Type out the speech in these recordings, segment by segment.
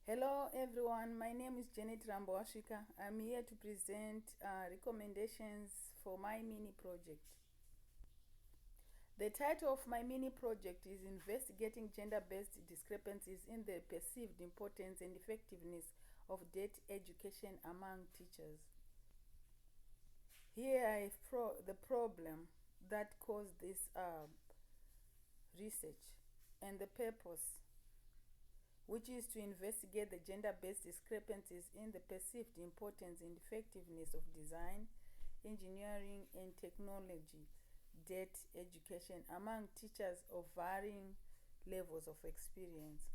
Hello everyone, my name is Janet Ramboashika. I'm here to present recommendations for my mini project. The title of my mini project is Investigating Gender-Based Discrepancies in the Perceived Importance and Effectiveness of Debt Education Among Teachers. Here I have the problem that caused this research and the purpose, which is to investigate the gender-based discrepancies in the perceived importance and effectiveness of design, engineering, and technology debt education among teachers of varying levels of experience.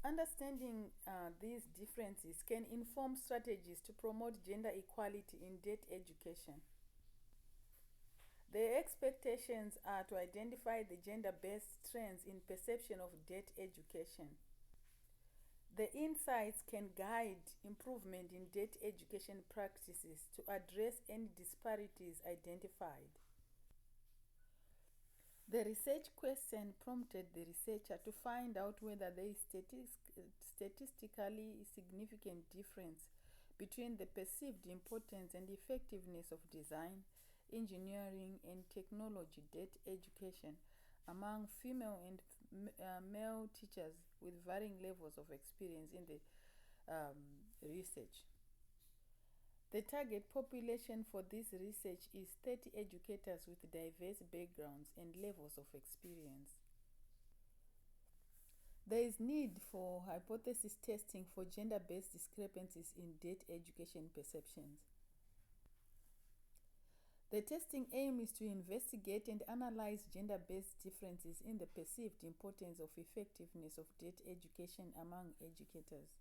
Understanding these differences can inform strategies to promote gender equality in debt education. The expectations are to identify the gender-based trends in perception of debt education. The insights can guide improvement in debt education practices to address any disparities identified. The research question prompted the researcher to find out whether there is statistically significant difference between the perceived importance and effectiveness of design, engineering, and technology debt education among female and male teachers with varying levels of experience in the research. The target population for this research is 30 educators with diverse backgrounds and levels of experience. There is need for hypothesis testing for gender-based discrepancies in debt education perceptions. The testing aim is to investigate and analyze gender-based differences in the perceived importance of effectiveness of debt education among educators.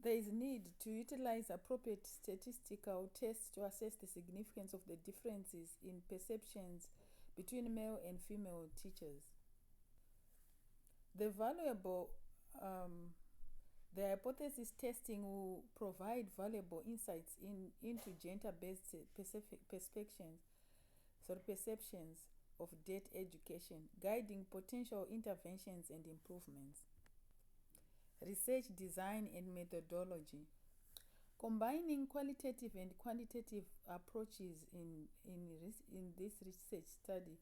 There is need to utilize appropriate statistical tests to assess the significance of the differences in perceptions between male and female teachers. The hypothesis testing will provide valuable insights into gender-based perceptions of debt education, guiding potential interventions and improvements. Research design and methodology. Combining qualitative and quantitative approaches in this research study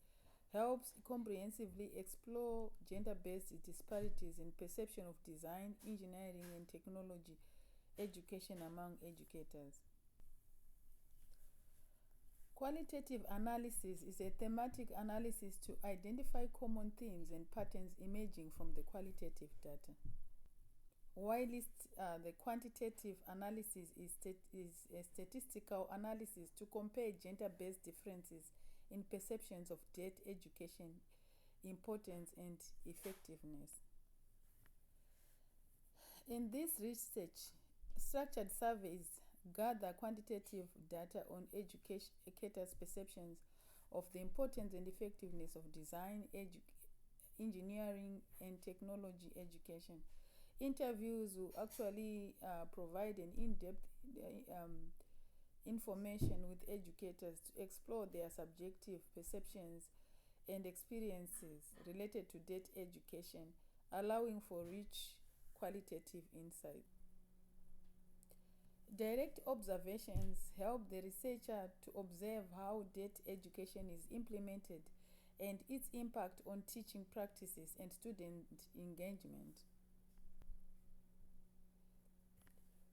helps comprehensively explore gender-based disparities in perception of design, engineering, and technology education among educators. Qualitative analysis is a thematic analysis to identify common themes and patterns emerging from the qualitative data. Whilst the quantitative analysis is a statistical analysis to compare gender-based differences in perceptions of debt education importance and effectiveness. In this research, structured surveys gather quantitative data on educators' perceptions of the importance and effectiveness of design, engineering, and technology education. Interviews will actually provide an in-depth information with educators to explore their subjective perceptions and experiences related to debt education, allowing for rich qualitative insight. Direct observations help the researcher to observe how debt education is implemented and its impact on teaching practices and student engagement.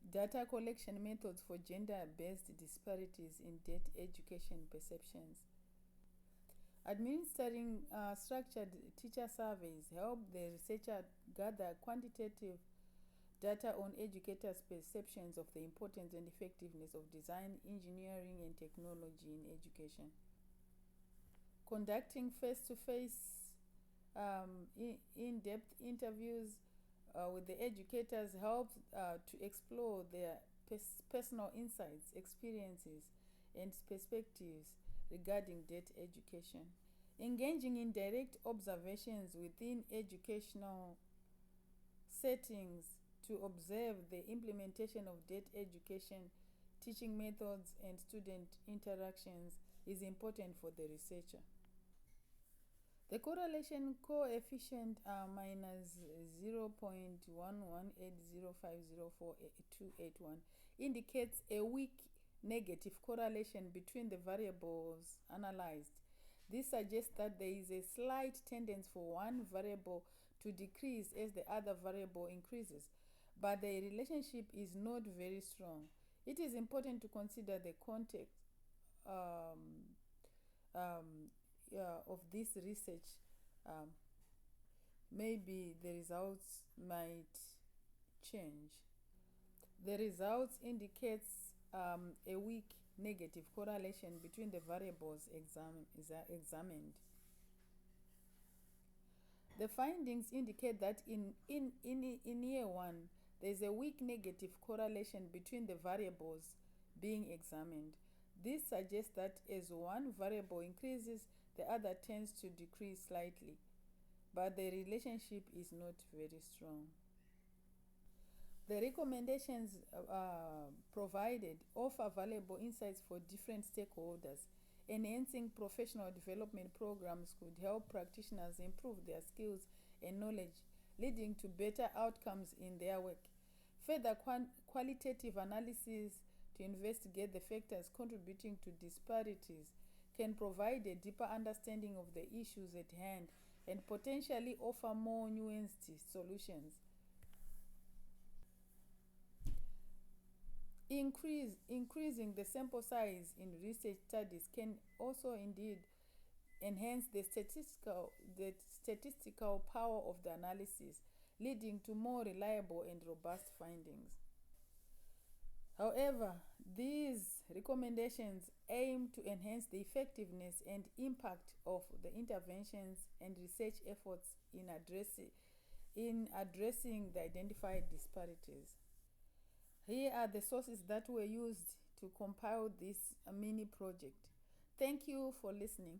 Data collection methods for gender-based disparities in debt education perceptions. Administering structured teacher surveys help the researcher gather quantitative data on educators' perceptions of the importance and effectiveness of design, engineering, and technology in education. Conducting face-to-face in-depth interviews with the educators helps to explore their personal insights, experiences, and perspectives regarding debt education. Engaging in direct observations within educational settings to observe the implementation of debt education, teaching methods, and student interactions is important for the researcher. The correlation coefficient minus 0.11805048281 indicates a weak negative correlation between the variables analyzed. This suggests that there is a slight tendency for one variable to decrease as the other variable increases, but the relationship is not very strong. It is important to consider the context um, of this research. um, Maybe the results might change. The results indicates a weak negative correlation between the variables examined. The findings indicate that in year one, there is a weak negative correlation between the variables being examined. This suggests that as one variable increases, the other tends to decrease slightly, but the relationship is not very strong. The recommendations provided offer valuable insights for different stakeholders. Enhancing professional development programs could help practitioners improve their skills and knowledge, leading to better outcomes in their work. Further qualitative analysis to investigate the factors contributing to disparities can provide a deeper understanding of the issues at hand and potentially offer more nuanced solutions. Increasing the sample size in research studies can also indeed enhance the statistical power of the analysis, leading to more reliable and robust findings. However, these recommendations aim to enhance the effectiveness and impact of the interventions and research efforts in addressing the identified disparities. Here are the sources that were used to compile this mini project. Thank you for listening.